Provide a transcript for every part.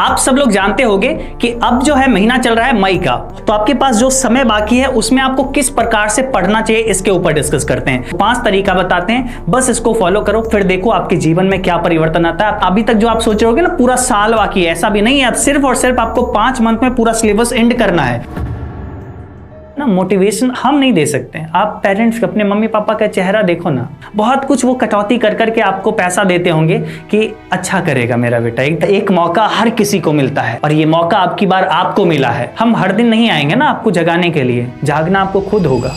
आप सब लोग जानते होंगे कि अब जो है महीना चल रहा है मई का, तो आपके पास जो समय बाकी है उसमें आपको किस प्रकार से पढ़ना चाहिए इसके ऊपर डिस्कस करते हैं। 5 तरीका बताते हैं, बस इसको फॉलो करो, फिर देखो आपके जीवन में क्या परिवर्तन आता है। अभी तक जो आप सोच रहे होगे ना पूरा साल बाकी है, ऐसा भी नहीं है। अब सिर्फ और सिर्फ आपको 5 मंथ में पूरा सिलेबस एंड करना है ना। मोटिवेशन हम नहीं दे सकते हैं, आप पेरेंट्स अपने मम्मी पापा का चेहरा देखो ना, बहुत कुछ वो कटौती कर करके आपको पैसा देते होंगे कि अच्छा करेगा मेरा बेटा। एक मौका हर किसी को मिलता है और ये मौका आपकी बार आपको मिला है। हम हर दिन नहीं आएंगे ना आपको जगाने के लिए, जागना आपको खुद होगा।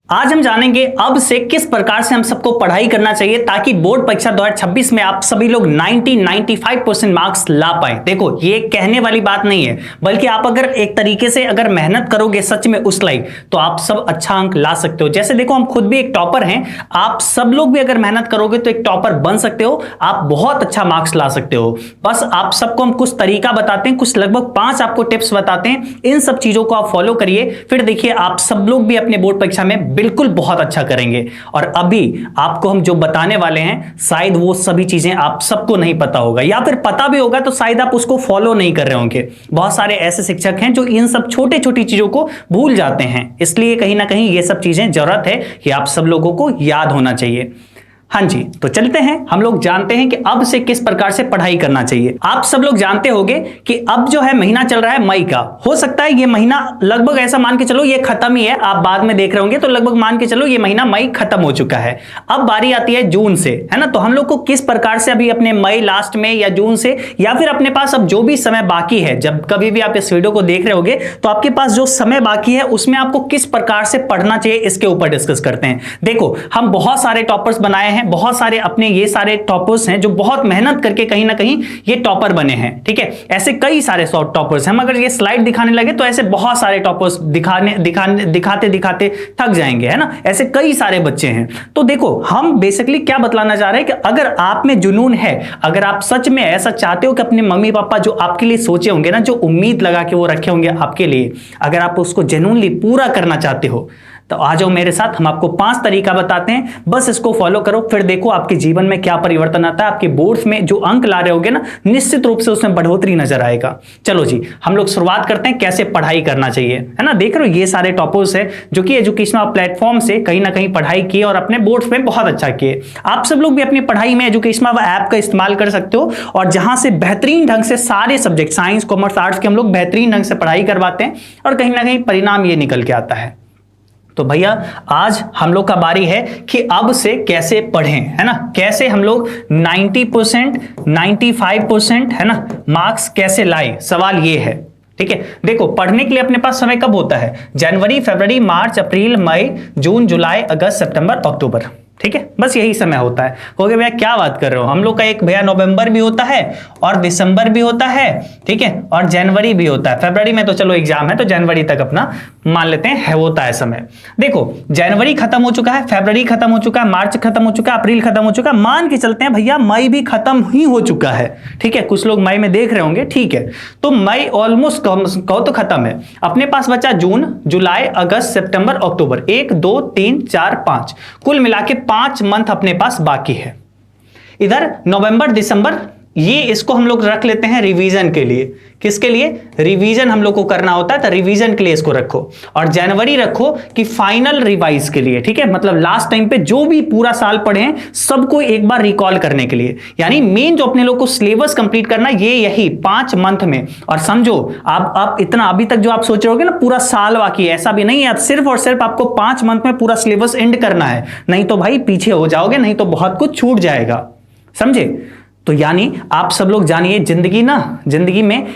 आज हम जानेंगे अब से किस प्रकार से हम सबको पढ़ाई करना चाहिए ताकि बोर्ड परीक्षा 2026 में आप सभी लोग 95% मार्क्स ला पाए। देखो ये कहने वाली बात नहीं है, बल्कि आप अगर एक तरीके से अगर मेहनत करोगे सच में उस लाइक, तो आप सब अच्छा अंक ला सकते हो। जैसे देखो हम खुद भी एक टॉपर हैं, आप सब लोग भी अगर मेहनत करोगे तो एक टॉपर बन सकते हो, आप बहुत अच्छा मार्क्स ला सकते हो। बस आप सबको हम कुछ तरीका बताते हैं, कुछ लगभग 5 आपको टिप्स बताते हैं, इन सब चीजों को आप फॉलो करिए, फिर देखिए आप सब लोग भी अपने बोर्ड परीक्षा में बिल्कुल बहुत अच्छा करेंगे। और अभी आपको हम जो बताने वाले हैं शायद वो सभी चीजें आप सबको नहीं पता होगा, या फिर पता भी होगा तो शायद आप उसको फॉलो नहीं कर रहे होंगे। बहुत सारे ऐसे शिक्षक हैं जो इन सब छोटे छोटी चीजों को भूल जाते हैं, इसलिए कहीं ना कहीं ये सब चीजें जरूरत है कि आप सब लोगों को याद होना चाहिए। हाँ जी, तो चलते हैं, हम लोग जानते हैं कि अब से किस प्रकार से पढ़ाई करना चाहिए। आप सब लोग जानते होंगे कि अब जो है महीना चल रहा है मई का, हो सकता है ये महीना लगभग ऐसा मान के चलो ये खत्म ही है, आप बाद में देख रहे होंगे तो लगभग मान के चलो ये महीना मई खत्म हो चुका है। अब बारी आती है जून से, है ना। तो हम लोग को किस प्रकार से अभी अपने मई लास्ट में या जून से, या फिर अपने पास अब जो भी समय बाकी है, जब कभी भी आप इस वीडियो को देख रहे होगे तो आपके पास जो समय बाकी है उसमें आपको किस प्रकार से पढ़ना चाहिए इसके ऊपर डिस्कस करते हैं। देखो हम बहुत सारे टॉपर्स बनाए हैं, बहुत सारे अपने ये सारे टॉपर्स हैं जो बहुत मेहनत करके कहीं ना कहीं ये टॉपर बने हैं, ठीक है। ऐसे कई सारे टॉपर्स हैं, हम अगर ये स्लाइड दिखाने लगे तो ऐसे बहुत सारे टॉपर्स दिखाते दिखाते थक जाएंगे, है ना। ऐसे कई सारे बच्चे हैं। तो देखो हम बेसिकली क्या बतलाना चाह रहे हैं कि अगर आप में जुनून है, अगर आप सच में ऐसा चाहते हो कि अपने मम्मी पापा जो आपके लिए सोचे होंगे ना, जो उम्मीद लगा के वो रखे होंगे आपके लिए, अगर आप उसको जेन्युइनली पूरा करना चाहते हो तो आ जाओ मेरे साथ, हम आपको 5 तरीका बताते हैं, बस इसको फॉलो करो, फिर देखो आपके जीवन में क्या परिवर्तन आता है। आपके बोर्ड्स में जो अंक ला रहे होगे ना, निश्चित रूप से उसमें बढ़ोतरी नजर आएगा। चलो जी, हम लोग शुरुआत करते हैं कैसे पढ़ाई करना चाहिए, है ना। देख रहे हो ये सारे टॉपर्स है जो कि एजुकेशनल प्लेटफॉर्म से कहीं ना कहीं पढ़ाई किए और अपने बोर्ड्स में बहुत अच्छा किए। आप सब लोग भी अपनी पढ़ाई में एजुकेशनल ऐप का इस्तेमाल कर सकते हो, और जहां से बेहतरीन ढंग से सारे सब्जेक्ट साइंस कॉमर्स आर्ट्स के हम लोग बेहतरीन ढंग से पढ़ाई करवाते हैं, और कहीं ना कहीं परिणाम ये निकल के आता है। तो भैया आज हम लोग का बारी है कि अब से कैसे पढ़ें, है ना। कैसे हम लोग 90%, 95%, है ना, मार्क्स कैसे लाएं, सवाल ये है, ठीक है। देखो पढ़ने के लिए अपने पास समय कब होता है? जनवरी, फरवरी, मार्च, अप्रैल, मई, जून, जुलाई, अगस्त, सितंबर, अक्टूबर, ठीक है। बस यही समय होता है। कहोगे भैया क्या बात कर रहे हो, हम लोग का एक भैया नवंबर भी होता है और दिसंबर भी होता है, ठीक है, और जनवरी भी होता है। फरवरी में तो चलो एग्जाम है तो जनवरी तक अपना मान लेते हैं होता है समय। देखो जनवरी खत्म हो चुका है, फरवरी खत्म हो चुका है, मार्च खत्म हो चुका है, अप्रैल खत्म हो चुका है, मान के चलते हैं भैया मई भी खत्म ही हो चुका है, ठीक है। कुछ लोग मई में देख रहे होंगे, ठीक है। तो मई ऑलमोस्ट कहो तो खत्म है। अपने पास बचा जून, जुलाई, अगस्त, सितंबर, अक्टूबर, 1 2 3 4 5, कुल मिला के 5 मंथ अपने पास बाकी है। इधर नवंबर, दिसंबर, ये इसको हम लोग रख लेते हैं रिवीजन के लिए। किसके लिए? रिवीजन हम लोग को करना होता है, तो रिवीजन के लिए इसको रखो। और जनवरी रखो कि फाइनल रिवाइज के लिए, ठीक है, मतलब लास्ट टाइम पे जो भी पूरा साल पढ़े हैं सबको एक बार रिकॉल करने के लिए। यानी मेन जो अपने लोग को सिलेबस कंप्लीट करना ये यही 5 मंथ में। और समझो आप इतना अभी तक जो आप सोच रहे होगे ना पूरा साल बाकी है, ऐसा भी नहीं है। आप सिर्फ और सिर्फ आपको 5 मंथ में पूरा सिलेबस एंड करना है, नहीं तो भाई पीछे हो जाओगे, नहीं तो बहुत कुछ छूट जाएगा, समझे। तो यानी आप सब लोग जानिए, जिंदगी में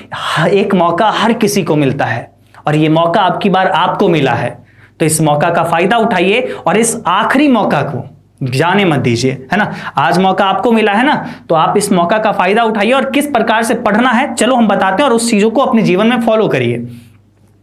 एक मौका हर किसी को मिलता है, और ये मौका आपकी बार आपको मिला है। तो इस मौका का फायदा उठाइए और इस आखिरी मौका को जाने मत दीजिए, है ना। आज मौका आपको मिला है ना, तो आप इस मौका का फायदा उठाइए, और किस प्रकार से पढ़ना है चलो हम बताते हैं, और उस चीजों को अपने जीवन में फॉलो करिए।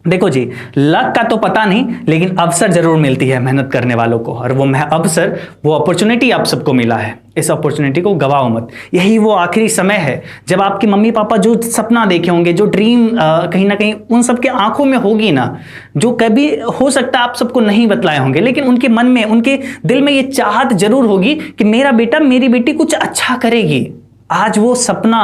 देखो जी, लक का तो पता नहीं, लेकिन अवसर जरूर मिलती है मेहनत करने वालों को, और वो अवसर, वो अपॉर्चुनिटी आप सबको मिला है। इस अपॉर्चुनिटी को गवाओ मत। यही वो आखिरी समय है जब आपके मम्मी पापा जो सपना देखे होंगे, जो ड्रीम कहीं ना कहीं उन सबके आंखों में होगी ना, जो कभी हो सकता है आप सबको नहीं बतलाए होंगे, लेकिन उनके मन में, उनके दिल में ये चाहत जरूर होगी कि मेरा बेटा, मेरी बेटी कुछ अच्छा करेगी, आज वो सपना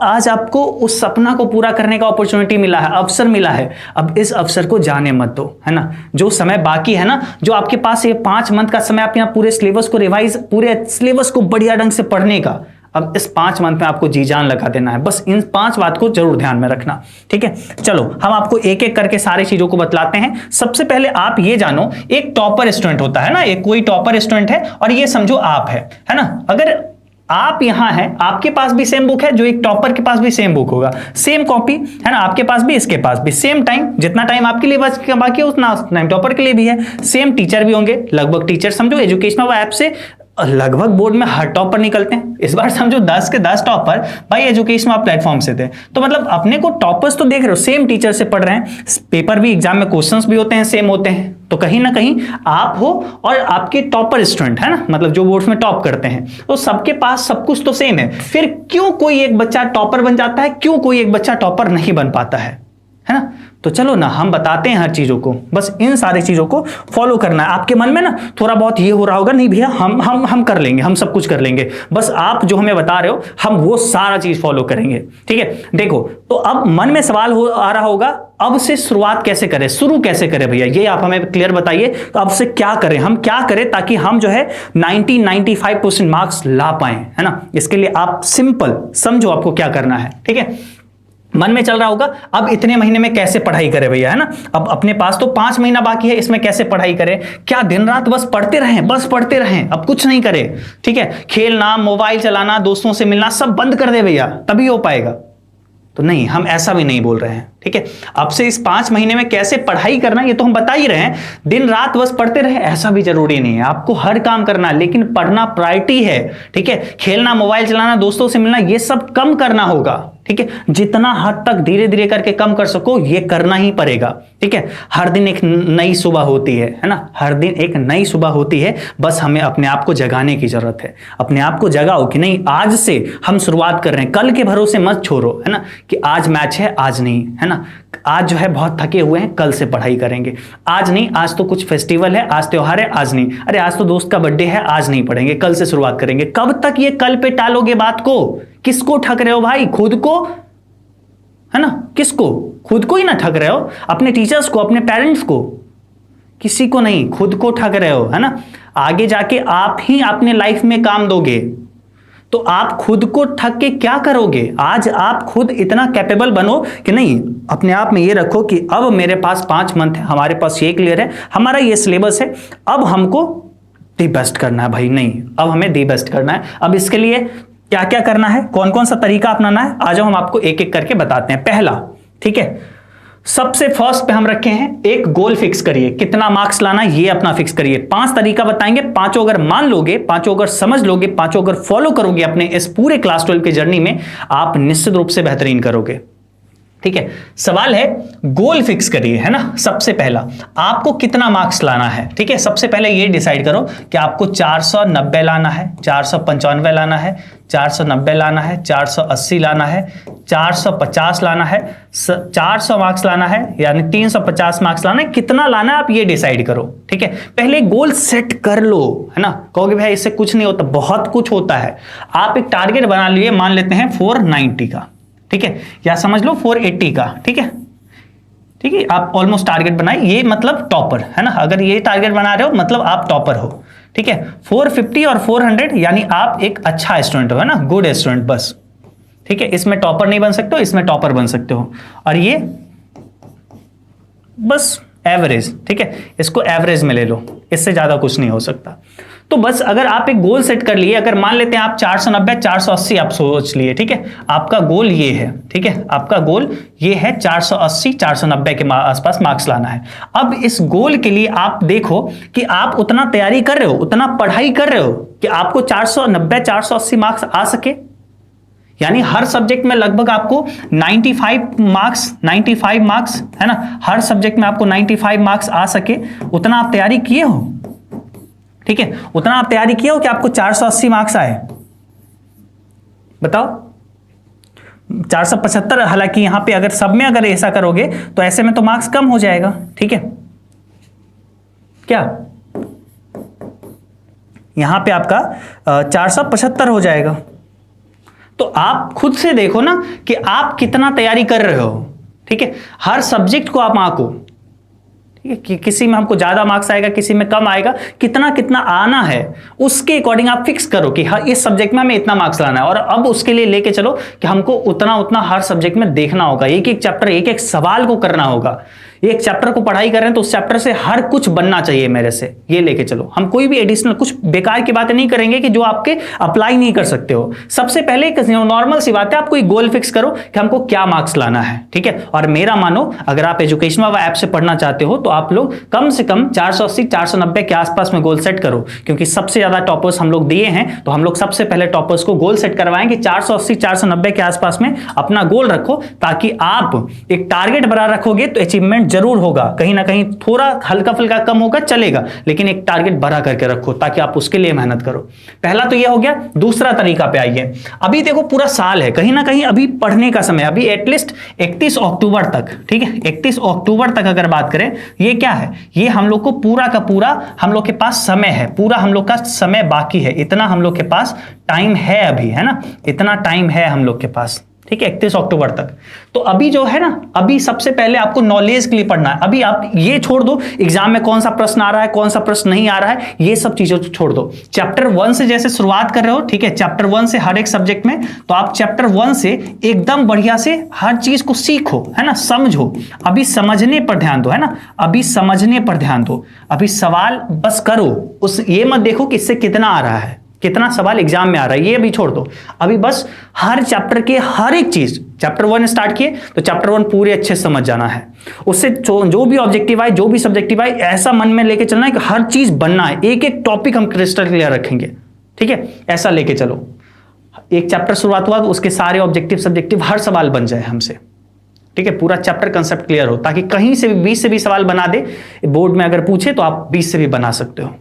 आज आपको उस सपना को पूरा करने का अपॉर्चुनिटी मिला है, अवसर मिला है। अब इस अवसर को जाने मत दो, है ना। जो समय बाकी है ना, जो आपके पास ये 5 मंथ का समय, आप यहाँ पूरे सिलेबस को रिवाइज, पूरे सिलेबस को बढ़िया ढंग से पढ़ने का, अब इस 5 मंथ में आपको जी जान लगा देना है। बस इन 5 बात को जरूर ध्यान में रखना, ठीक है। चलो हम आपको एक एक करके सारी चीजों को बतलाते हैं। सबसे पहले आप ये जानो, एक टॉपर स्टूडेंट होता है ना, एक कोई टॉपर स्टूडेंट है और ये समझो आप है ना। अगर आप यहां हैं, आपके पास भी सेम बुक है, जो एक टॉपर के पास भी सेम बुक होगा, सेम कॉपी है ना, आपके पास भी इसके पास भी सेम टाइम, जितना टाइम आपके लिए बाकी है उतना टाइम टॉपर के लिए भी है। सेम टीचर भी होंगे, लगभग टीचर समझो एजुकेशनल ऐप से लगभग बोर्ड में हर टॉपर निकलते हैं। इस बार समझो 10 के 10 टॉपर भाई एजुकेशनल प्लेटफॉर्म से थे। तो मतलब अपने को टॉपर्स तो देख रहे हो, सेम टीचर से पढ़ रहे हैं, पेपर भी एग्जाम में क्वेश्चंस भी होते हैं, सेम होते हैं। तो कहीं ना कहीं आप हो और आपके टॉपर स्टूडेंट है ना, मतलब जो बोर्ड्स में टॉप करते हैं, तो सबके पास सब कुछ तो सेम है। फिर क्यों कोई एक बच्चा टॉपर बन जाता है, क्यों कोई एक बच्चा टॉपर नहीं बन पाता है ना। तो चलो ना हम बताते हैं हर चीजों को, बस इन सारी चीजों को फॉलो करना है। आपके मन में ना थोड़ा बहुत ये हो रहा होगा, नहीं भैया हम कर लेंगे, हम सब कुछ कर लेंगे, बस आप जो हमें बता रहे हो हम वो सारा चीज फॉलो करेंगे, ठीक है। देखो तो अब मन में सवाल आ रहा होगा, अब से शुरुआत कैसे करें, शुरू कैसे करें भैया, ये आप हमें क्लियर बताइए। तो अब से क्या करें, हम क्या करें ताकि हम जो है 90-95% मार्क्स ला पाए, है ना। इसके लिए आप सिंपल समझो आपको क्या करना है, ठीक है। मन में चल रहा होगा अब इतने महीने में कैसे पढ़ाई करें भैया, है ना। अब अपने पास तो 5 महीना बाकी है, इसमें कैसे पढ़ाई करें, क्या दिन रात बस पढ़ते रहें, बस पढ़ते रहें, अब कुछ नहीं करें, ठीक है। खेलना, मोबाइल चलाना, दोस्तों से मिलना सब बंद कर दे भैया, तभी हो पाएगा। तो नहीं, हम ऐसा भी नहीं बोल रहे हैं, ठीक है। अब से इस 5 महीने में कैसे पढ़ाई करना ये तो हम बता ही रहे हैं। दिन रात बस पढ़ते रहे ऐसा भी जरूरी नहीं है, आपको हर काम करना है, लेकिन पढ़ना प्रायोरिटी है, ठीक है। खेलना, मोबाइल चलाना, दोस्तों से मिलना ये सब कम करना होगा, ठीक है। जितना हद तक धीरे धीरे करके कम कर सको ये करना ही पड़ेगा, ठीक है। हर दिन एक नई सुबह होती है ना, हर दिन एक नई सुबह होती है, बस हमें अपने आप को जगाने की जरूरत है। अपने आप को जगाओ कि नहीं आज से हम शुरुआत कर रहे हैं, कल के भरोसे मत छोड़ो, है ना, कि आज मैच है आज नहीं, है ना। आज जो है बहुत थके हुए हैं, कल से पढ़ाई करेंगे, आज नहीं, आज तो कुछ फेस्टिवल है, आज त्योहार है, आज नहीं, अरे आज तो दोस्त का बर्थडे है, आज नहीं पढ़ेंगे, कल से शुरुआत करेंगे। कब तक ये कल पे टालोगे बात को, किसको ठग रहे हो भाई, खुद को, है ना। किसको, खुद को ही ना ठग रहे हो, अपने टीचर्स को, अपने पेरेंट्स को, किसी को नहीं, खुद को ठग रहे हो, है ना। आगे जाके आप ही अपने लाइफ में काम दोगे, तो आप खुद को ठग के क्या करोगे। आज आप खुद इतना कैपेबल बनो कि नहीं, अपने आप में ये रखो कि अब मेरे पास 5 मंथ है, हमारे पास ये क्लियर है, हमारा ये सिलेबस है, अब हमको दी बेस्ट करना है भाई, नहीं अब हमें दी बेस्ट करना है। अब इसके लिए क्या क्या करना है, कौन कौन सा तरीका अपनाना है, आ जाओ हम आपको एक एक करके बताते हैं। पहला, ठीक है, सबसे फर्स्ट पे हम रखे हैं एक गोल फिक्स करिए, कितना मार्क्स लाना ये अपना फिक्स करिए। 5 तरीका बताएंगे, 5 अगर मान लोगे, 5 अगर समझ लोगे, 5 अगर फॉलो करोगे अपने इस पूरे क्लास 12 की जर्नी में, आप निश्चित रूप से बेहतरीन करोगे, ठीक है। सवाल है गोल फिक्स करिए, है ना। सबसे पहला आपको कितना मार्क्स लाना है, ठीक है। सबसे पहले ये डिसाइड करो कि आपको 490 लाना है, 495 लाना है, 490 लाना है, 480 लाना है, 450 लाना है, 400 मार्क्स लाना है, यानी 350 मार्क्स लाना है, कितना लाना है आप ये डिसाइड करो, ठीक है। पहले गोल सेट कर लो, है ना। कहोगे भाई इससे कुछ नहीं होता, बहुत कुछ होता है। आप एक टारगेट बना लिए, मान लेते हैं 490 का, ठीक है, या समझ लो 480 का, ठीक है, ठीक है। आप ऑलमोस्ट टारगेट बनाए, ये मतलब टॉपर, है ना। अगर ये टारगेट बना रहे हो मतलब आप टॉपर हो, ठीक है। 450 और 400 यानी आप एक अच्छा स्टूडेंट हो, है ना, गुड स्टूडेंट बस, ठीक है। इसमें टॉपर नहीं बन सकते हो, इसमें टॉपर बन सकते हो, और ये बस एवरेज, ठीक है, इसको एवरेज में ले लो, इससे ज्यादा कुछ नहीं हो सकता। तो बस अगर आप एक गोल सेट कर लिए, अगर मान लेते हैं आप 490 480 आप सोच लिए, ठीक है, आपका गोल ये है, ठीक है, आपका गोल ये है 480 490 के आसपास मार्क्स लाना है। अब इस गोल के लिए आप देखो कि आप उतना तैयारी कर रहे हो, उतना पढ़ाई कर रहे हो कि आपको 490 480 मार्क्स आ सके, यानी हर सब्जेक्ट में लगभग आपको 95 मार्क्स, है ना, हर सब्जेक्ट में आपको 95 मार्क्स आ सके, उतना आप तैयारी किए हो, ठीक है, उतना आप तैयारी किए हो कि आपको 480 मार्क्स आए, बताओ। 475, हालांकि यहां पे अगर सब में अगर ऐसा करोगे तो ऐसे में तो मार्क्स कम हो जाएगा, ठीक है, क्या यहां पे आपका 475 हो जाएगा, तो आप खुद से देखो ना कि आप कितना तैयारी कर रहे हो। ठीक है, हर सब्जेक्ट को आप आंको, ठीक है, कि किसी में हमको ज्यादा मार्क्स आएगा, किसी में कम आएगा, कितना कितना आना है उसके अकॉर्डिंग आप फिक्स करो कि हाँ इस सब्जेक्ट में हमें इतना मार्क्स लाना है, और अब उसके लिए लेके चलो कि हमको उतना उतना हर सब्जेक्ट में देखना होगा, एक एक चैप्टर एक एक सवाल को करना होगा। एक चैप्टर को पढ़ाई कर रहे हैं तो उस चैप्टर से हर कुछ बनना चाहिए मेरे से, ये लेके चलो। हम कोई भी एडिशनल कुछ बेकार की बातें नहीं करेंगे कि जो आपके अप्लाई नहीं कर सकते हो। सबसे पहले नॉर्मल सी बात है, आप कोई गोल फिक्स करो कि हमको क्या मार्क्स लाना है, ठीक है। और मेरा मानो, अगर आप एजुकेशन बाबा ऐप से पढ़ना चाहते हो तो आप लोग कम से कम 480 490 के आसपास में गोल सेट करो, क्योंकि सबसे ज्यादा टॉपर्स हम लोग दिए हैं, तो हम लोग सबसे पहले टॉपर्स को गोल सेट करवाएंगे। 480 490 के आसपास में अपना गोल रखो, ताकि आप एक टारगेट बना रखोगे तो अचीवमेंट जरूर होगा। कहीं ना कहीं थोड़ा हल्का फुल्का कम होगा चलेगा, लेकिन एक टारगेट बड़ा करके रखो ताकि आप उसके लिए मेहनत करो। पहला तो यह हो गया। दूसरा तरीका पे आइए। अभी देखो पूरा साल है, कहीं ना कहीं अभी पढ़ने का समय, अभी एटलीस्ट 31 अक्टूबर तक, ठीक है, 31 अक्टूबर तक अगर बात करें, ये क्या है, ये हम लोग को पूरा का पूरा हम लोग के पास समय है, पूरा हम लोग का समय बाकी है, इतना हम लोग के पास टाइम है अभी, है ना, इतना टाइम है हम लोग के पास, ठीक है, 31 अक्टूबर तक। तो अभी जो है ना, अभी सबसे पहले आपको नॉलेज के लिए पढ़ना है। अभी आप ये छोड़ दो एग्जाम में कौन सा प्रश्न आ रहा है, कौन सा प्रश्न नहीं आ रहा है, ये सब चीजों को छोड़ दो। चैप्टर 1 से जैसे शुरुआत कर रहे हो, ठीक है, चैप्टर 1 से हर एक सब्जेक्ट में, तो आप चैप्टर 1 से एकदम बढ़िया से हर चीज को सीखो, है ना, समझो। अभी समझने पर ध्यान दो, है ना, अभी समझने पर ध्यान दो। अभी सवाल बस करो, उस ये मत देखो कि इससे कितना आ रहा है, कितना सवाल एग्जाम में आ रहा है, ये अभी छोड़ दो। अभी बस हर चैप्टर के हर एक चीज, चैप्टर 1 स्टार्ट किए तो चैप्टर 1 पूरे अच्छे से समझ जाना है। उससे जो भी ऑब्जेक्टिव आए, जो भी सब्जेक्टिव आए, ऐसा मन में लेके चलना है कि हर चीज बनना है, एक एक टॉपिक हम क्रिस्टल क्लियर रखेंगे, ठीक है, ऐसा लेके चलो। एक चैप्टर शुरुआत हुआ तो उसके सारे ऑब्जेक्टिव सब्जेक्टिव हर सवाल बन जाए हमसे, ठीक है, पूरा चैप्टर कंसेप्ट क्लियर हो, ताकि कहीं से भी 20 से भी सवाल बना दे, बोर्ड में अगर पूछे तो आप 20 से भी बना सकते हो,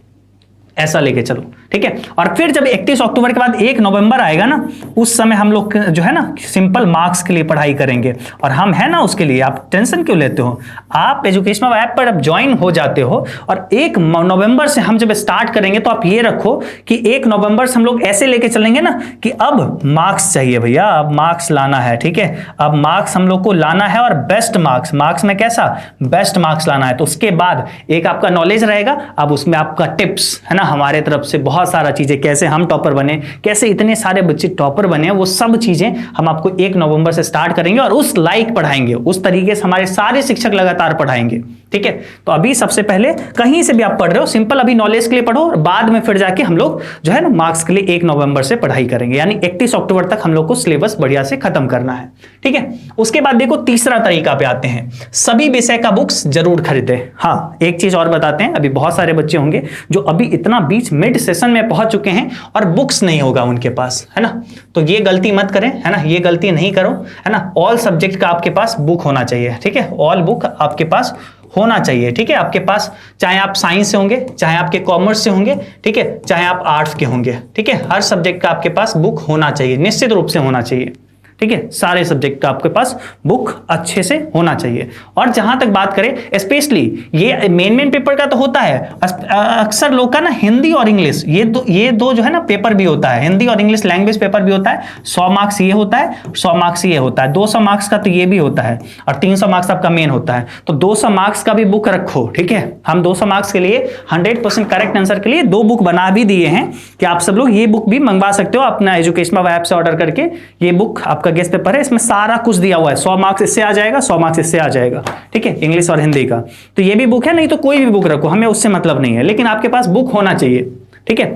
ऐसा लेके चलो, ठीक है। और फिर जब 31 अक्टूबर के बाद 1 नवंबर आएगा ना, उस समय हम लोग जो है ना सिंपल मार्क्स के लिए पढ़ाई करेंगे। और हम है ना उसके लिए, आप टेंशन क्यों लेते हो, आप एजुकेशन ऐप पर अब ज्वाइन हो जाते हो, और 1 नवंबर से हम जब स्टार्ट करेंगे तो आप ये रखो कि 1 नवंबर से हम लोग ऐसे लेके चलेंगे ना कि अब मार्क्स चाहिए भैया, अब मार्क्स लाना है, ठीक है, अब मार्क्स हम लोग को लाना है, और बेस्ट मार्क्स, मार्क्स में कैसा, बेस्ट मार्क्स लाना है। तो उसके बाद एक आपका नॉलेज रहेगा, अब उसमें आपका टिप्स है ना, हमारे तरफ से बहुत सारा चीजें, कैसे हम टॉपर बने, कैसे इतने सारे बच्चे टॉपर बने, वो सब चीजें हम आपको 1 नवंबर से स्टार्ट करेंगे, और उस लाइक पढ़ाएंगे, उस तरीके से हमारे सारे शिक्षक लगातार पढ़ाएंगे, ठीक है। तो अभी सबसे पहले कहीं से भी आप पढ़ रहे हो, सिंपल अभी नॉलेज के लिए पढ़ो, और बाद में फिर जाके हम लोग जो है ना मार्क्स के लिए 1 नवंबर से पढ़ाई करेंगे, यानी 31 अक्टूबर तक हम लोग को सिलेबस बढ़िया से खत्म करना है, ठीक है। उसके बाद देखो तीसरा तरीका पे आते हैं, सभी विषय का बुक्स जरूर खरीदे। हाँ, एक चीज और बताते हैं, अभी बहुत सारे बच्चे होंगे जो अभी इतना बीच मिड सेशन में पहुंच चुके हैं और बुक्स नहीं होगा उनके पास, है ना, तो ये गलती मत करें, है ना, ये गलती नहीं करो, है ना। ऑल सब्जेक्ट का आपके पास बुक होना चाहिए, ठीक है, ऑल बुक आपके पास होना चाहिए, ठीक है, आपके पास, चाहे आप साइंस से होंगे, चाहे आपके कॉमर्स से होंगे, ठीक है, चाहे आप आर्ट्स के होंगे, ठीक है, हर सब्जेक्ट का आपके पास बुक होना चाहिए, निश्चित रूप से होना चाहिए, ठीक है, सारे सब्जेक्ट का आपके पास बुक अच्छे से होना चाहिए। और जहां तक बात करें स्पेशली ये मेन पेपर का तो होता है, अक्सर लोग का ना हिंदी और इंग्लिश, ये दो जो है ना पेपर भी होता है, हिंदी और इंग्लिश लैंग्वेज पेपर भी होता है। 100 मार्क्स ये होता है, 100 मार्क्स ये होता है, 200 मार्क्स का तो ये भी होता है, और 300 मार्क्स आपका मेन होता है। तो 200 मार्क्स का भी बुक रखो, ठीक है। हम 200 मार्क्स के लिए 100% करेक्ट आंसर के लिए 2 बुक बना भी दिए हैं कि आप सब लोग ये बुक भी मंगवा सकते हो अपना एजुकेशन बाबा ऐप से ऑर्डर करके। ये बुक आपका गेस्ट पेपर है, इसमें सारा कुछ दिया हुआ है, 100 मार्क्स इससे आ जाएगा, 100 मार्क्स इससे आ जाएगा, ठीक है, इंग्लिश और हिंदी का। तो ये भी बुक है, नहीं तो कोई भी बुक रखो, हमें उससे मतलब नहीं है, लेकिन आपके पास बुक होना चाहिए, ठीक है।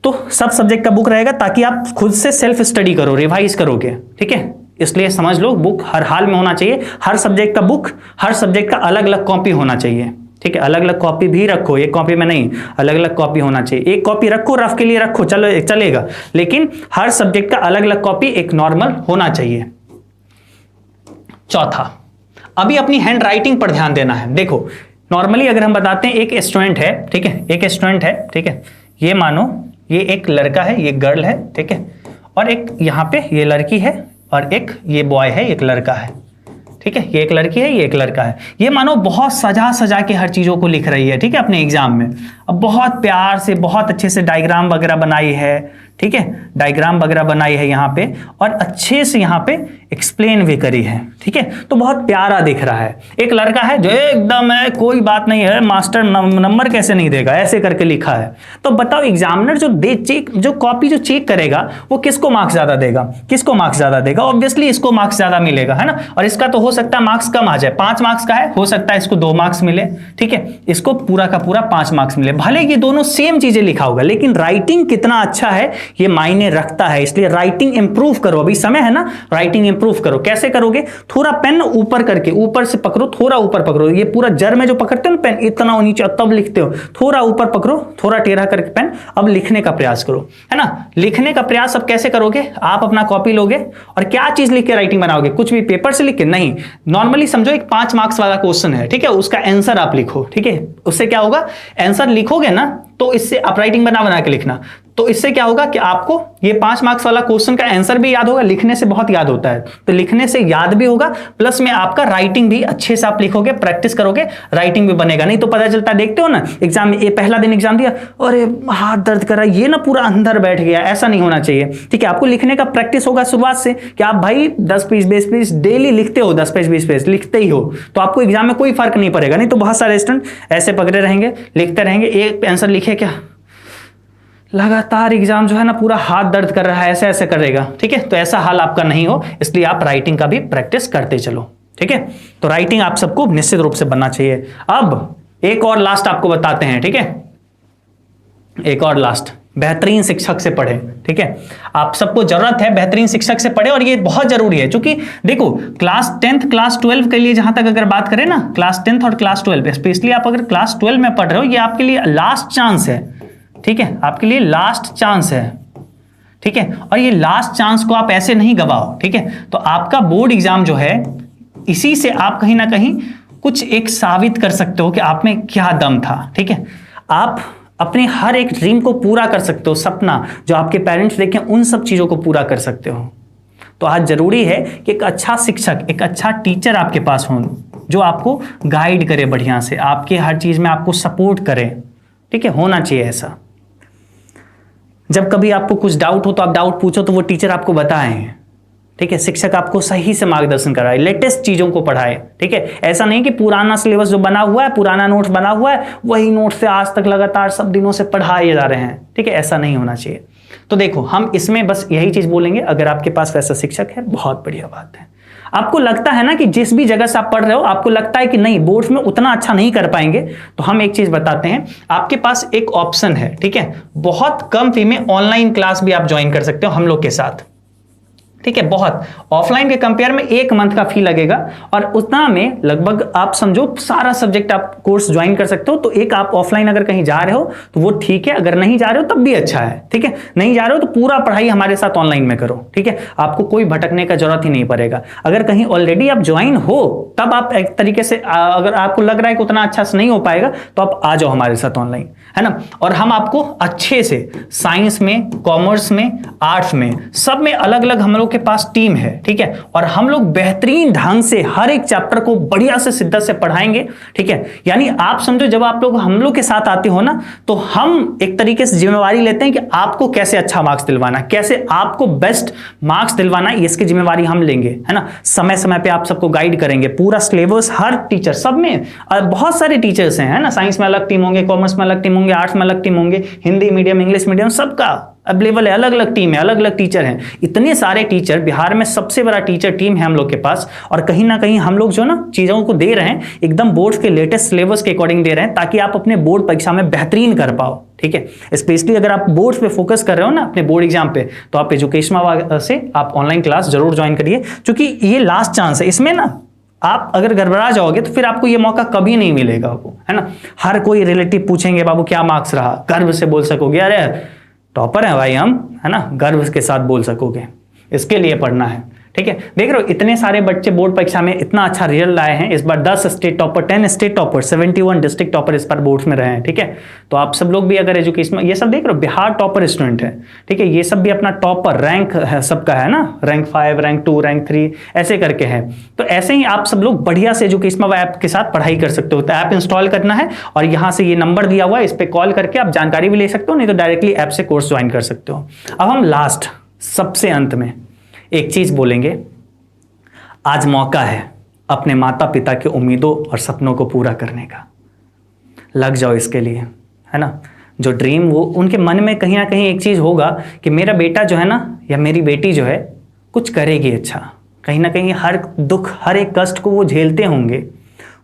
तो सब सब्जेक्ट का बुक रहेगा ताकि आप खुद से सेल्फ स्टडी करो, रिवाइज करोगे, ठीक है। इसलिए समझ लो बुक हर हाल में होना चाहिए, हर सब्जेक्ट का बुक, हर सब्जेक्ट का अलग अलग कॉपी होना चाहिए, ठीक है, अलग अलग कॉपी भी रखो, एक कॉपी में नहीं, अलग अलग कॉपी होना चाहिए। एक कॉपी रखो रफ के लिए रखो, चलो चलेगा, लेकिन हर सब्जेक्ट का अलग अलग कॉपी एक नॉर्मल होना चाहिए। चौथा, अभी अपनी हैंड राइटिंग पर ध्यान देना है। देखो नॉर्मली अगर हम बताते हैं एक स्टूडेंट है, ठीक है, एक स्टूडेंट है, ठीक है, ये मानो ये एक लड़का है, ये गर्ल है, ठीक है, और एक यहाँ पे ये लड़की है, और एक ये बॉय है, एक लड़का है, ठीक है, ये एक लड़की है, ये एक लड़का है। ये मानो बहुत सजा सजा के हर चीजों को लिख रही है, ठीक है, अपने एग्जाम में। अब बहुत प्यार से, बहुत अच्छे से डायग्राम वगैरह बनाई है, ठीक है, डायग्राम वगैरह बनाई है यहाँ पे और अच्छे से यहाँ पे एक्सप्लेन भी करी है। ठीक है, तो बहुत प्यारा दिख रहा है। एक लड़का है जो एकदम है कोई बात नहीं है, मास्टर नंबर कैसे नहीं देगा, ऐसे करके लिखा है। तो बताओ एग्जामिनर जो कॉपी जो चेक करेगा वो किसको मार्क्स ज्यादा देगा, किसको मार्क्स ज्यादा देगा? ऑब्वियसली इसको मार्क्स ज्यादा मिलेगा, है ना। और इसका तो हो सकता है मार्क्स कम आ जाए, 5 मार्क्स का है, हो सकता है इसको 2 मार्क्स मिले। ठीक है, इसको पूरा का पूरा 5 मार्क्स मिले। भले ये दोनों सेम चीजें लिखा होगा, लेकिन राइटिंग कितना अच्छा है ये मायने रखता है। इसलिए राइटिंग इंप्रूव करो, अभी समय है ना, राइटिंग इंप्रूव करो। कैसे करोगे? थोड़ा पेन ऊपर करके, ऊपर से पकड़ो, थोड़ा ऊपर पकड़ो। ये पूरा जर में जो पकड़ते हो ना पेन, इतना नीचे तब लिखते हो, थोड़ा ऊपर पकड़ो, थोड़ा टेढ़ा करके पेन। अब लिखने का प्रयास करो, है ना। लिखने का प्रयास अब कैसे करोगे? आप अपना कॉपी लोगे और क्या चीज लिख के राइटिंग बनाओगे? कुछ भी पेपर से लिख के नहीं, नॉर्मली समझो एक 5 मार्क्स वाला क्वेश्चन है, ठीक है, उसका आंसर आप लिखो। ठीक है, उससे क्या होगा, आंसर लिखोगे ना तो इससे आप राइटिंग बना के लिखना, तो इससे क्या होगा कि आपको ये 5 मार्क्स वाला क्वेश्चन का आंसर भी याद होगा। लिखने से बहुत याद होता है, तो लिखने से याद भी होगा, प्लस में आपका राइटिंग भी अच्छे से आप लिखोगे, प्रैक्टिस करोगे, राइटिंग भी बनेगा। नहीं तो पता चलता है, देखते हो ना एग्जाम में, ये पहला दिन एग्जाम दिया, अरे हाथ दर्द कर रहा है, ये ना पूरा अंदर बैठ गया। ऐसा नहीं होना चाहिए। ठीक है, आपको लिखने का प्रैक्टिस होगा शुरुआत से कि आप भाई 10 पेज 20 पेज डेली लिखते हो, 10 पेज 20 पेज लिखते ही हो, तो आपको एग्जाम में कोई फर्क नहीं पड़ेगा। नहीं तो बहुत सारे स्टूडेंट ऐसे पकड़े रहेंगे, लिखते रहेंगे, एक आंसर लिखे क्या, लगातार एग्जाम जो है ना पूरा हाथ दर्द कर रहा है, ऐसे ऐसे करेगा। ठीक है, तो ऐसा हाल आपका नहीं हो, इसलिए आप राइटिंग का भी प्रैक्टिस करते चलो। ठीक है, तो राइटिंग आप सबको निश्चित रूप से बनना चाहिए। अब एक और लास्ट आपको बताते हैं। ठीक है, एक और लास्ट, बेहतरीन शिक्षक से पढ़े। ठीक है, आप सबको जरूरत है बेहतरीन शिक्षक से पढ़े, और ये बहुत जरूरी है। क्योंकि देखो क्लास 10th क्लास 12 के लिए जहां तक अगर बात करें ना, क्लास 10th और क्लास 12 स्पेशली आप अगर क्लास 12 में पढ़ रहे हो, ये आपके लिए लास्ट चांस है। ठीक है, आपके लिए लास्ट चांस है। ठीक है, और ये लास्ट चांस को आप ऐसे नहीं गवाओ। ठीक है, तो आपका बोर्ड एग्जाम जो है, इसी से आप कहीं ना कहीं कुछ एक साबित कर सकते हो कि आप में क्या दम था। ठीक है, आप अपने हर एक ड्रीम को पूरा कर सकते हो, सपना जो आपके पेरेंट्स देखें उन सब चीजों को पूरा कर सकते हो। तो आज जरूरी है कि एक अच्छा शिक्षक, एक अच्छा टीचर आपके पास हो, जो आपको गाइड करे बढ़िया से, आपके हर चीज में आपको सपोर्ट करे। ठीक है, होना चाहिए ऐसा। जब कभी आपको कुछ डाउट हो तो आप डाउट पूछो, तो वो टीचर आपको बताएं। ठीक है, शिक्षक आपको सही से मार्गदर्शन कराए, लेटेस्ट चीजों को पढ़ाए। ठीक है, ऐसा नहीं कि पुराना सिलेबस जो बना हुआ है, पुराना नोट्स बना हुआ है, वही नोट से आज तक लगातार सब दिनों से पढ़ाए जा रहे हैं। ठीक है, ऐसा नहीं होना चाहिए। तो देखो, हम इसमें बस यही चीज बोलेंगे, अगर आपके पास वैसा शिक्षक है, बहुत बढ़िया बात है। आपको लगता है ना कि जिस भी जगह से आप पढ़ रहे हो, आपको लगता है कि नहीं बोर्ड्स में उतना अच्छा नहीं कर पाएंगे, तो हम एक चीज बताते हैं, आपके पास एक ऑप्शन है। ठीक है, बहुत कम फी में ऑनलाइन क्लास भी आप ज्वाइन कर सकते हो हम लोग के साथ। ठीक है, बहुत ऑफलाइन के कंपेयर में 1 मंथ का फी लगेगा, और उतना में लगभग आप समझो सारा सब्जेक्ट आप कोर्स ज्वाइन कर सकते हो। तो एक आप ऑफलाइन अगर कहीं जा रहे हो तो वो ठीक है, अगर नहीं जा रहे हो तब भी अच्छा है। ठीक है, नहीं जा रहे हो तो पूरा पढ़ाई हमारे साथ ऑनलाइन में करो। ठीक है, आपको कोई भटकने का जरूरत ही नहीं पड़ेगा। अगर कहीं ऑलरेडी आप ज्वाइन हो, तब आप एक तरीके से, अगर आपको लग रहा है कि उतना अच्छा से नहीं हो पाएगा, तो आप आ जाओ हमारे साथ ऑनलाइन, है ना। और हम आपको अच्छे से साइंस में, कॉमर्स में, आर्ट्स में, सब में अलग अलग हम लोग के पास टीम है। ठीक है, और हम लोग बेहतरीन ढंग से हर एक चैप्टर को बढ़िया से शिद्दत से पढ़ाएंगे। ठीक है, यानी आप समझो जब आप लोग हम लोग के साथ आते हो ना, तो हम एक तरीके से जिम्मेवारी लेते हैं कि आपको कैसे अच्छा मार्क्स दिलवाना, कैसे आपको बेस्ट मार्क्स दिलवाना, इसकी जिम्मेवारी हम लेंगे, है ना। समय समय पे आप सबको गाइड करेंगे, पूरा सिलेबस हर टीचर, सब में बहुत सारे टीचर्स हैं, है ना। साइंस में अलग टीम होंगे, कॉमर्स में अलग टीम होंगे, आर्ट्स में अलग टीम होंगे, हिंदी मीडियम, इंग्लिश मीडियम, सबका अवेलेबल है, अलग अलग टीम है, अलग अलग टीचर हैं। इतने सारे टीचर, बिहार में सबसे बड़ा टीचर टीम है हम लोग के पास, और कहीं ना कहीं हम लोग जो ना चीजों को दे रहे हैं एकदम बोर्ड के लेटेस्ट सिलेबस के अकॉर्डिंग दे रहे हैं, ताकि आप अपने बोर्ड परीक्षा में बेहतरीन कर पाओ। ठीक है, स्पेशली अगर आप बोर्ड्स पे फोकस कर रहे हो ना अपने बोर्ड एग्जाम पे, तो आप एजुकेशन से आप ऑनलाइन क्लास जरूर ज्वाइन करिए, क्योंकि ये लास्ट चांस है। इसमें ना आप अगर गड़बड़ा जाओगे तो फिर आपको ये मौका कभी नहीं मिलेगा आपको, है ना। हर कोई रिलेटिव पूछेंगे बाबू क्या मार्क्स रहा, गर्व से बोल सकोगे अरे टॉपर है भाई हम, है ना, गर्व के साथ बोल सकोगे। इसके लिए पढ़ना है। ठीक है, देख रहे हो इतने सारे बच्चे बोर्ड परीक्षा में इतना अच्छा रिजल्ट लाए हैं। इस बार 10 state topper, 10 state topper, 71 district topper इस बार बोर्ड्स में रहे हैं। ठीक है, तो आप सब लोग भी अगर एजुकेशन में, ये सब देख रहे हो बिहार टॉपर स्टूडेंट है। ठीक है, ये सब भी अपना टॉपर रैंक है, सबका है ना, रैंक 5, रैंक 2, रैंक 3 ऐसे करके है। तो ऐसे ही आप सब लोग बढ़िया से एजुकेशन ऐप के साथ पढ़ाई कर सकते हो। तो ऐप इंस्टॉल करना है और यहाँ से ये नंबर दिया हुआ है, इस पर कॉल करके आप जानकारी भी ले सकते हो, नहीं तो डायरेक्टली ऐप से कोर्स ज्वाइन कर सकते हो। अब हम लास्ट सबसे अंत में एक चीज बोलेंगे, आज मौका है अपने माता पिता की उम्मीदों और सपनों को पूरा करने का। लग जाओ इसके लिए, है ना। जो ड्रीम, वो उनके मन में कहीं ना कहीं एक चीज होगा कि मेरा बेटा जो है ना, या मेरी बेटी जो है कुछ करेगी अच्छा। कहीं ना कहीं हर दुख, हर एक कष्ट को वो झेलते होंगे,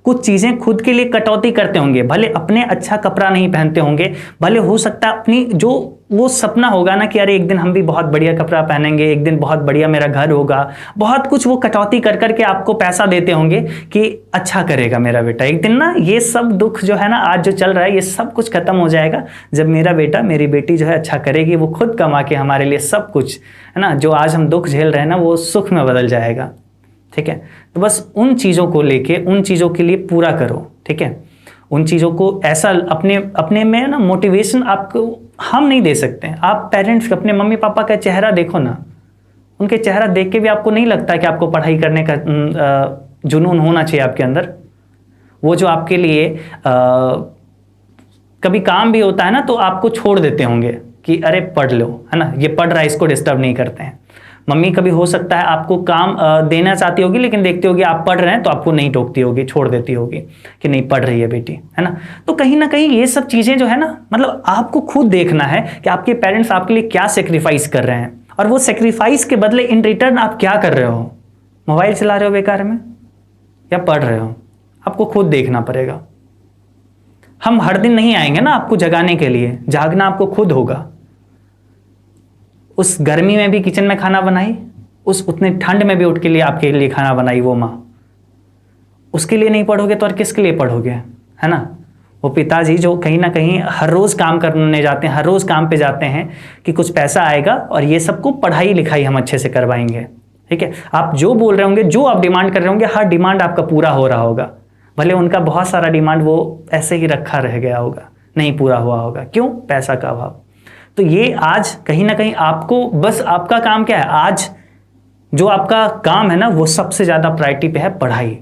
कुछ चीजें खुद के लिए कटौती करते होंगे, भले अपने अच्छा कपड़ा नहीं पहनते होंगे, भले हो सकता है अपनी जो वो सपना होगा ना कि अरे एक दिन हम भी बहुत बढ़िया कपड़ा पहनेंगे, एक दिन बहुत बढ़िया मेरा घर होगा, बहुत कुछ वो कटौती कर करके आपको पैसा देते होंगे कि अच्छा करेगा मेरा बेटा। एक दिन ना ये सब दुख जो है ना आज जो चल रहा है, ये सब कुछ खत्म हो जाएगा जब मेरा बेटा, मेरी बेटी जो है अच्छा करेगी, वो खुद कमा के हमारे लिए सब कुछ, है ना, जो आज हम दुख झेल रहे हैं ना, वो सुख में बदल जाएगा। ठीक है, तो बस उन चीज़ों को लेके, उन चीज़ों के लिए पूरा करो। ठीक है, उन चीज़ों को ऐसा अपने में ना मोटिवेशन आपको हम नहीं दे सकते हैं। आप पेरेंट्स, अपने मम्मी पापा का चेहरा देखो ना, उनके चेहरा देख के भी आपको नहीं लगता कि आपको पढ़ाई करने का जुनून होना चाहिए आपके अंदर। वो जो आपके लिए कभी काम भी होता है ना, तो आपको छोड़ देते होंगे कि अरे पढ़ लो, है ना, ये पढ़ रहा है, इसको डिस्टर्ब नहीं करते हैं। मम्मी कभी हो सकता है आपको काम देना चाहती होगी, लेकिन देखते होगी आप पढ़ रहे हैं तो आपको नहीं टोकती होगी, छोड़ देती होगी कि नहीं पढ़ रही है बेटी, है ना। तो कहीं ना कहीं ये सब चीज़ें जो है ना, मतलब आपको खुद देखना है कि आपके पेरेंट्स आपके लिए क्या सेक्रीफाइस कर रहे हैं, और वो सेक्रीफाइस के बदले इन रिटर्न आप क्या कर रहे हो। मोबाइल चला रहे हो बेकार में या पढ़ रहे हो, आपको खुद देखना पड़ेगा। हम हर दिन नहीं आएंगे ना आपको जगाने के लिए, जागना आपको खुद होगा। उस गर्मी में भी किचन में खाना बनाई, उस उतने ठंड में भी उठ के लिए आपके लिए खाना बनाई वो माँ। उसके लिए नहीं पढ़ोगे तो और किसके लिए पढ़ोगे, है ना। वो पिताजी जो कहीं ना कहीं हर रोज़ काम करने जाते हैं, हर रोज़ काम पे जाते हैं कि कुछ पैसा आएगा और ये सबको पढ़ाई लिखाई हम अच्छे से करवाएंगे। ठीक है, आप जो बोल रहे होंगे, जो आप डिमांड कर रहे होंगे, हर डिमांड आपका पूरा हो रहा होगा। भले उनका बहुत सारा डिमांड वो ऐसे ही रखा रह गया होगा, नहीं पूरा हुआ होगा। क्यों? पैसा का अभाव। तो ये आज कहीं ना कहीं आपको, बस आपका काम क्या है, आज जो आपका काम है ना, वो सबसे ज़्यादा प्रायोरिटी पे है पढ़ाई।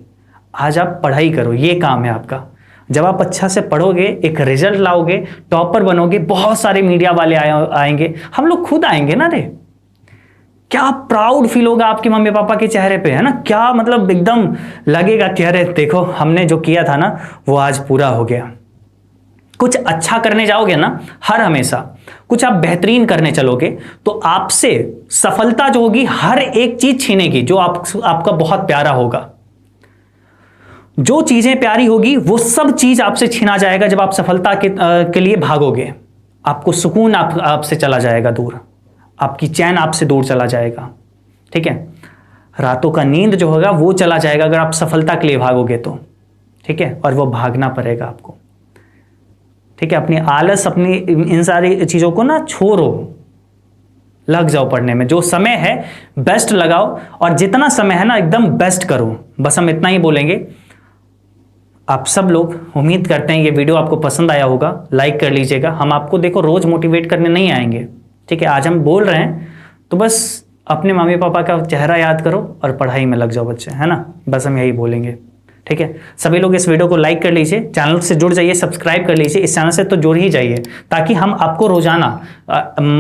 आज आप पढ़ाई करो, ये काम है आपका। जब आप अच्छा से पढ़ोगे, एक रिजल्ट लाओगे, टॉपर बनोगे, बहुत सारे मीडिया वाले आएंगे, हम लोग खुद आएंगे ना रे। क्या प्राउड फील होगा आपके मम्मी पापा के चेहरे पे, है ना। क्या मतलब एकदम लगेगा कि अरे देखो हमने जो किया था ना वो आज पूरा हो गया। कुछ अच्छा करने जाओगे ना, हर हमेशा कुछ आप बेहतरीन करने चलोगे तो आपसे सफलता जो होगी हर एक चीज छीनेगी जो आपका बहुत प्यारा होगा। जो चीजें प्यारी होगी वो सब चीज आपसे छीना जाएगा। जब आप सफलता के लिए भागोगे, आपको सुकून आपसे चला जाएगा दूर, आपकी चैन आपसे दूर चला जाएगा। ठीक है, रातों का नींद जो होगा वो चला जाएगा अगर आप सफलता के लिए भागोगे तो। ठीक है, और वो भागना पड़ेगा आपको। ठीक है, अपनी आलस, अपनी इन सारी चीज़ों को ना छोड़ो, लग जाओ पढ़ने में। जो समय है बेस्ट लगाओ, और जितना समय है ना एकदम बेस्ट करो। बस हम इतना ही बोलेंगे। आप सब लोग, उम्मीद करते हैं ये वीडियो आपको पसंद आया होगा, लाइक कर लीजिएगा। हम आपको देखो रोज मोटिवेट करने नहीं आएंगे। ठीक है, आज हम बोल रहे हैं तो बस अपने मम्मी पापा का चेहरा याद करो और पढ़ाई में लग जाओ बच्चे, है ना। बस हम यही बोलेंगे। ठीक है, सभी लोग इस वीडियो को लाइक कर लीजिए, चैनल से जुड़ जाइए, सब्सक्राइब कर लीजिए। इस चैनल से तो जुड़ ही जाइए ताकि हम आपको रोजाना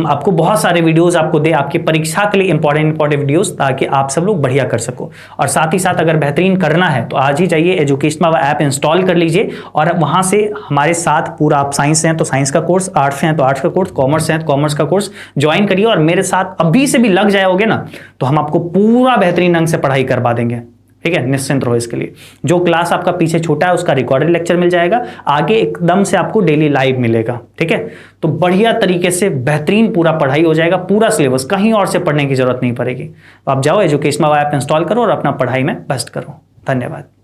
आपको बहुत सारे वीडियोस आपको दे, आपकी परीक्षा के लिए इंपॉर्टेंट वीडियोस, ताकि आप सब लोग बढ़िया कर सको। और साथ ही साथ अगर बेहतरीन करना है तो आज ही जाइए एजुकेशन ऐप इंस्टॉल कर लीजिए, और वहां से हमारे साथ पूरा, आप साइंस हैं तो साइंस का कोर्स, आर्ट्स हैं तो आर्ट्स का कोर्स, कॉमर्स हैं तो कॉमर्स का कोर्स ज्वाइन करिए। और मेरे साथ अभी से भी लग जाओगे ना तो हम आपको पूरा बेहतरीन ढंग से पढ़ाई करवा देंगे। ठीक है, निश्चिंत रहो इसके लिए। जो क्लास आपका पीछे छूटा है उसका रिकॉर्डेड लेक्चर मिल जाएगा, आगे एकदम से आपको डेली लाइव मिलेगा। ठीक है, तो बढ़िया तरीके से बेहतरीन पूरा पढ़ाई हो जाएगा, पूरा सिलेबस, कहीं और से पढ़ने की जरूरत नहीं पड़ेगी। आप जाओ एजुकेशन ऐप इंस्टॉल करो और अपना पढ़ाई में बेस्ट करो। धन्यवाद।